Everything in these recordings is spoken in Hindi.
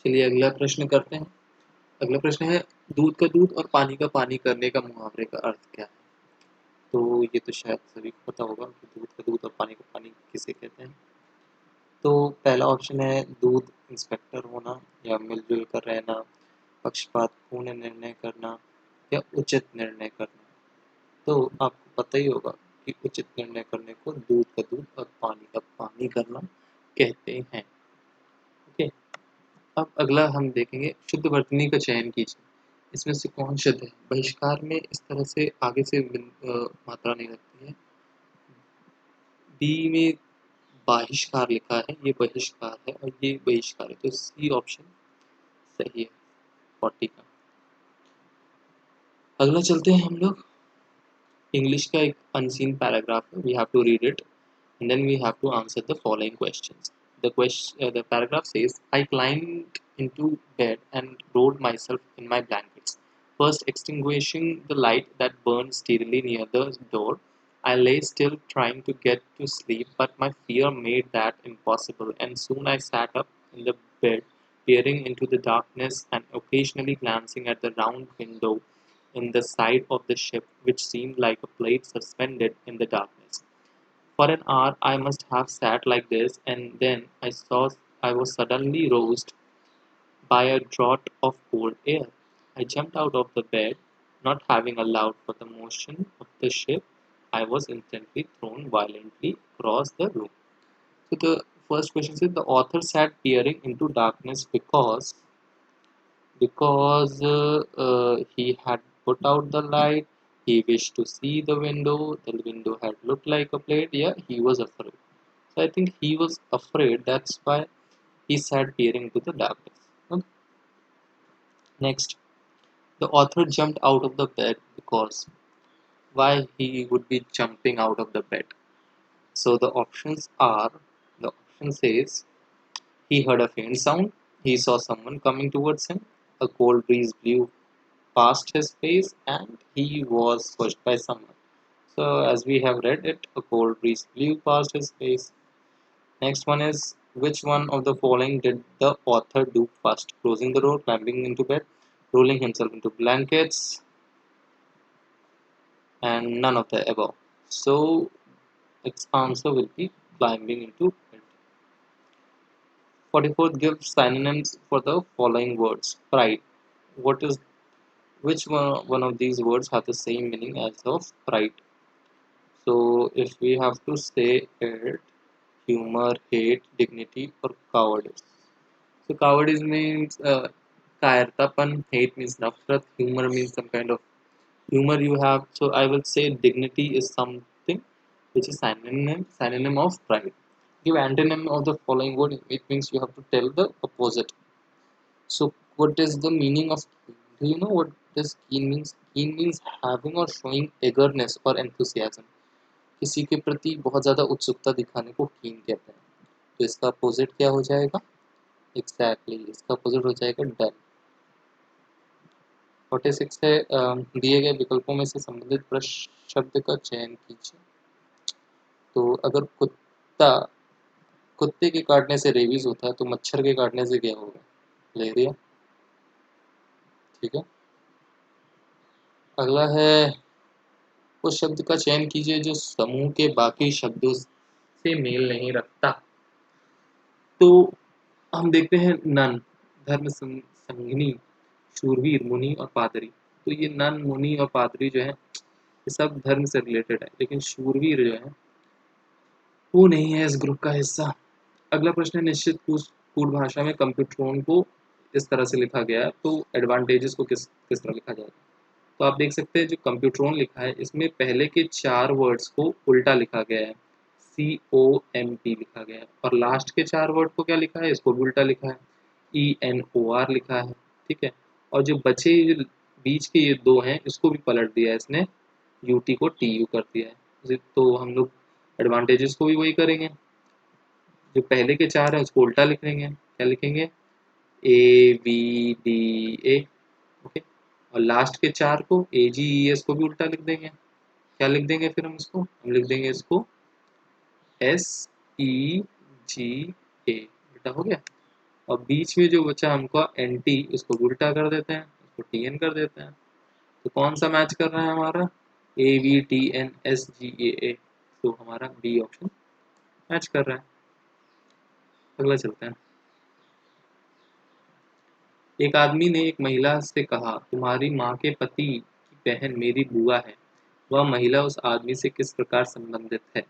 चलिए अगला प्रश्न करते हैं। अगला प्रश्न है, दूध का दूध और पानी का पानी करने का मुहावरे का अर्थ क्या है? तो ये तो शायद सभी को पता होगा कि दूध का दूध और पानी का पानी किसे कहते हैं। तो पहला ऑप्शन है दूध इंस्पेक्टर होना या मिलजुल कर रहना, पक्षपातपूर्ण निर्णय करना या उचित निर्णय करना। तो आपको पता ही होगा कि उचित निर्णय करने को दूध का दूध और पानी का पानी करना कहते हैं। ओके, अब अगला हम देखेंगे, शुद्ध वर्तनी का चयन कीजिए। इसमें से कौन शुद्ध है? बहिष्कार में इस तरह से आगे से मात्रा नहीं लगती है। डी में बाहिष्कार लिखा है, ये बहिष्कार है और ये बहिष्कार है, तो सी ऑप्शन सही है 40 का। अगला चलते हैं हम लोग, इंग्लिश का एक अनसीन पैराग्राफ है, we have to read it and then we have to answer the following questions. The paragraph says, I climbed into bed and rolled myself in my blankets, first extinguishing the light that burned steadily near the door. I lay still trying to get to sleep, but my fear made that impossible, and soon I sat up in the bed, peering into the darkness and occasionally glancing at the round window in the side of the ship, which seemed like a plate suspended in the darkness. For an hour I must have sat like this, and then I saw I was suddenly roused by a draught of cold air. I jumped out of the bed, not having allowed for the motion of the ship. I was instantly thrown violently across the room. So the first question says, the author sat peering into darkness because he had put out the light. He wished to see the window. The window had looked like a plate. Yeah, he was afraid. So I think he was afraid. That's why he sat peering into the darkness. Okay. Next, the author jumped out of the bed because why he would be jumping out of the bed. So the option says he heard a faint sound. He saw someone coming towards him. A cold breeze blew past his face and he was pushed by someone. So as we have read it, a cold breeze blew past his face. Next one is, which one of the following did the author do first? Closing the door, climbing into bed, rolling himself into blankets, and none of the above. So its answer will be climbing into bed. 44th, give synonyms for the following words. Pride. What is which one of these words have the same meaning as of pride? So if we have to say it, humor, hate, dignity, or cowardice. So cowardice means kayartapan, hate means nafrat, humor means some kind of humor you have. So I will say dignity is something which is synonym of pride. Give antonym of the following word. It means you have to tell the opposite. So what is the meaning of keen? Do you know what this keen means? Keen means having or showing eagerness or enthusiasm. किसी के प्रति बहुत ज़्यादा उत्सुकता दिखाने को कीन कहते हैं। तो इसका अपोजिट क्या हो जाएगा? एग्जैक्टली इसका अपोजिट हो जाएगा डल। 46 है, दिए गए विकल्पों में से संबंधित प्रश्न शब्द का चयन कीजिए। तो अगर कुत्ते के काटने से रेबीज होता है तो मच्छर के काटने से क्या होगा? मलेरिया। ठीक है, अगला है, उस शब्द का चयन कीजिए जो समूह के बाकी शब्दों से मेल नहीं रखता। तो हम देखते हैं नन, धर्म संगिनी, शूरवीर, मुनि और पादरी। तो ये नन, मुनि और पादरी जो है ये सब धर्म से रिलेटेड है, लेकिन शूरवीर जो है वो नहीं है इस ग्रुप का हिस्सा। अगला प्रश्न है, निश्चित कूट भाषा में कंप्यूट्रॉन को इस तरह से लिखा गया है, तो एडवांटेजेस को किस किस तरह लिखा जाएगा? तो आप देख सकते हैं जो कंप्यूट्रॉन लिखा है इसमें पहले के 4 वर्ड्स को उल्टा लिखा गया है, COMP लिखा गया है, और लास्ट के 4 वर्ड को क्या लिखा है? इसको भी उल्टा लिखा है, ENOR लिखा है। ठीक है, और जो बचे जो बीच के ये 2 हैं इसको भी पलट दिया है इसने, UT को TU कर दिया है। तो हम लोग एडवांटेजेस को भी वही करेंगे, जो पहले के 4 हैं उसको उल्टा लिख देंगे। क्या लिखेंगे? ABDA। ओके, और लास्ट के 4 को AGES को भी उल्टा लिख देंगे। क्या लिख देंगे फिर हम लिख देंगे इसको SEGA। उल्टा हो गया। और बीच में जो बचा हमको NT, उसको उल्टा कर देते हैं, उसको TN कर देते हैं। तो कौन सा मैच कर रहा है हमारा? AVTNSGAA, तो हमारा बी ऑप्शन मैच कर रहा है। अगला चलते हैं। एक आदमी ने एक महिला से कहा, तुम्हारी माँ के पति की बहन मेरी बुआ है। वह महिला उस आदमी से किस प्रकार संबंधित है?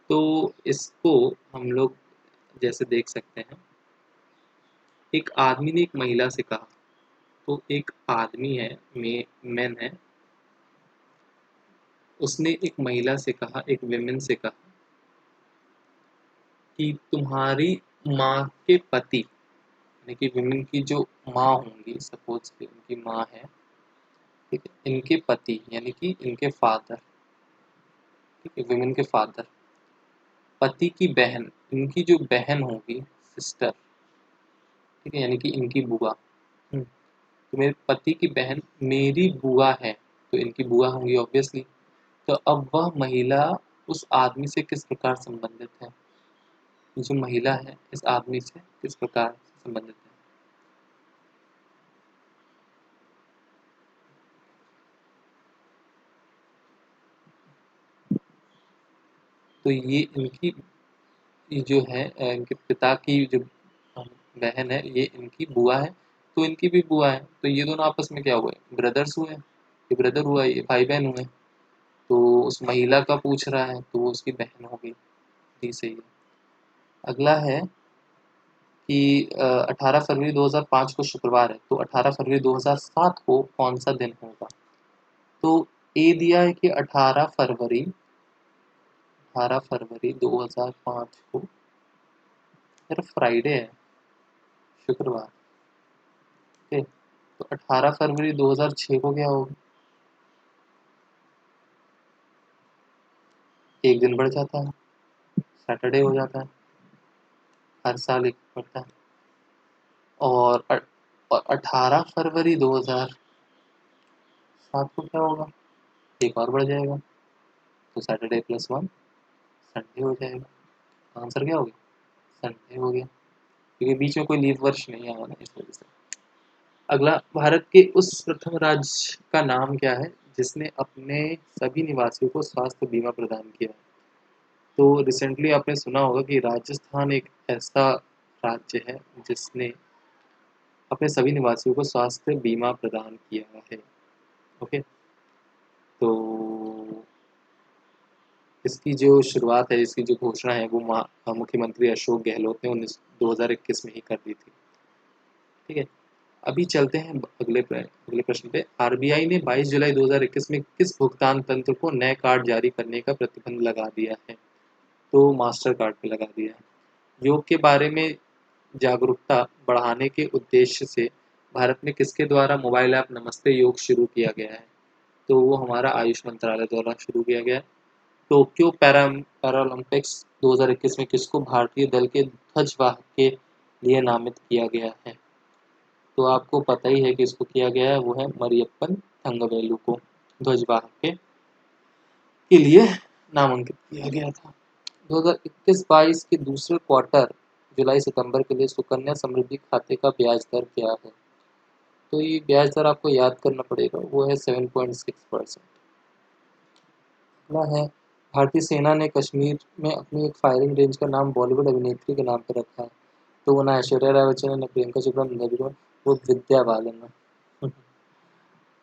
तो इसको हम लोग जैसे देख सकते हैं, एक आदमी ने एक महिला से कहा, तो एक आदमी है, मैन है, उसने एक महिला से कहा, एक विमेन से कहा कि तुम्हारी माँ के पति, यानी कि विमेन की जो माँ होंगी, सपोज कि उनकी माँ है, ठीक है, इनके पति यानी कि इनके फादर, ठीक है, विमेन के फादर, पति की बहन, इनकी जो बहन होगी, सिस्टर, ठीक है, यानी कि इनकी बुआ। तो मेरे पति की बहन मेरी बुआ है, तो इनकी बुआ होंगी ऑब्वियसली। तो अब वह महिला उस आदमी से किस प्रकार संबंधित है? जो महिला है इस आदमी से किस प्रकार से संबंधित है? तो ये इनकी, ये जो है इनके पिता की जो बहन है, ये इनकी बुआ है, तो इनकी भी बुआ है। तो ये दोनों आपस में क्या हुए? ब्रदर्स हुए। ये ब्रदर हुआ, ये भाई बहन हुए। तो उस महिला का पूछ रहा है, तो वो उसकी बहन हो गई। जी सही है। अगला है कि 18 फरवरी 2005 को शुक्रवार है, तो 18 फरवरी 2007 को कौन सा दिन होगा? तो ए दिया है कि 18 फरवरी 2005 को, यार फ्राइडे है, शुक्रवार, ठीक है। तो 18 फरवरी 2006 को क्या होगा? एक दिन बढ़ जाता है, सैटरडे हो जाता है, हर साल एक बढ़ता है। और 18 फरवरी 2007 को क्या होगा? एक और बढ़ जाएगा, तो सैटरडे प्लस वन संडे हो जाएगा। आंसर क्या हो गया? संडे हो गया, क्योंकि बीच में कोई लीप वर्ष नहीं आया ना, इस वजह से। अगला, भारत के उस प्रथम राज्य का नाम क्या है जिसने अपने सभी निवासियों को स्वास्थ्य बीमा प्रदान किया? तो रिसेंटली आपने सुना होगा कि राजस्थान एक ऐसा राज्य है जिसने अपने सभी निवासियों को स्वास्थ्य बीमा प्रदान किया है। ओके, तो इसकी जो शुरुआत है, इसकी जो घोषणा है, वो मुख्यमंत्री अशोक गहलोत ने 2021 में ही कर दी थी। ठीक है, अभी चलते हैं अगले प्रश्न पे। आरबीआई ने 22 जुलाई 2021 में किस भुगतान तंत्र को नए कार्ड जारी करने का प्रतिबंध लगा दिया है? तो मास्टर कार्ड पे लगा दिया है। योग के बारे में जागरूकता बढ़ाने के उद्देश्य से भारत में किसके द्वारा मोबाइल ऐप नमस्ते योग शुरू किया गया है? तो वो हमारा आयुष मंत्रालय द्वारा शुरू किया गया है। टोक्यो पैरालंपिक्स 2021 में किसको भारतीय दल के ध्वजवाहक के लिए नामित किया गया है? तो आपको पता ही है कि इसको किया गया है, वो है मरियप्पन थंगवेलु को ध्वजवाहक के लिए नामांकित किया गया था। 2021-22 के दूसरे क्वार्टर जुलाई सितंबर के लिए सुकन्या समृद्धि खाते का ब्याज दर क्या है? तो ये ब्याज दर आपको याद करना पड़ेगा, वो है 7.6%। अगला है, भारतीय सेना ने कश्मीर में अपनी एक फायरिंग रेंज का नाम बॉलीवुड अभिनेत्री के नाम पर रखा है। तो वो ना ऐश्वर्या राय बच्चन है, ना प्रियंका चोपड़ा, ना नबीना, वो विद्या बालन है।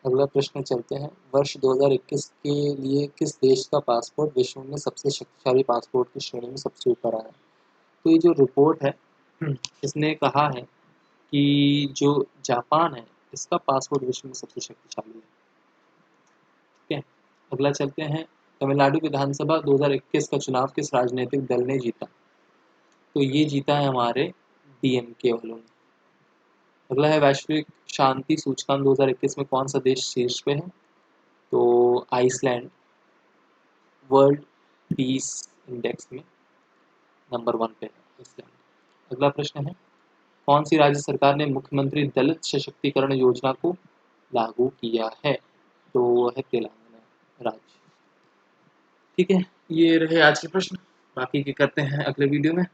अगला प्रश्न चलते हैं। वर्ष 2021 के लिए किस देश का पासपोर्ट विश्व में सबसे शक्तिशाली पासपोर्ट की श्रेणी में सबसे ऊपर आया है? तो ये जो रिपोर्ट है, इसने कहा है कि जो जापान है, इसका पासपोर्ट विश्व में सबसे शक्तिशाली है। ठीक है, अगला चलते हैं। तमिलनाडु विधानसभा 2021 का चुनाव किस राजनीतिक दल ने जीता? तो ये जीता है हमारे डीएमके वालों ने। अगला है, वैश्विक शांति सूचकांक 2021 में कौन सा देश शीर्ष पे है? तो आइसलैंड वर्ल्ड पीस इंडेक्स में नंबर 1 पे है आइसलैंड। अगला प्रश्न है, कौन सी राज्य सरकार ने मुख्यमंत्री दलित सशक्तिकरण योजना को लागू किया है? तो वो है तेलंगाना राज्य। ठीक है, ये रहे आज के प्रश्न, बाकी के करते हैं अगले वीडियो में।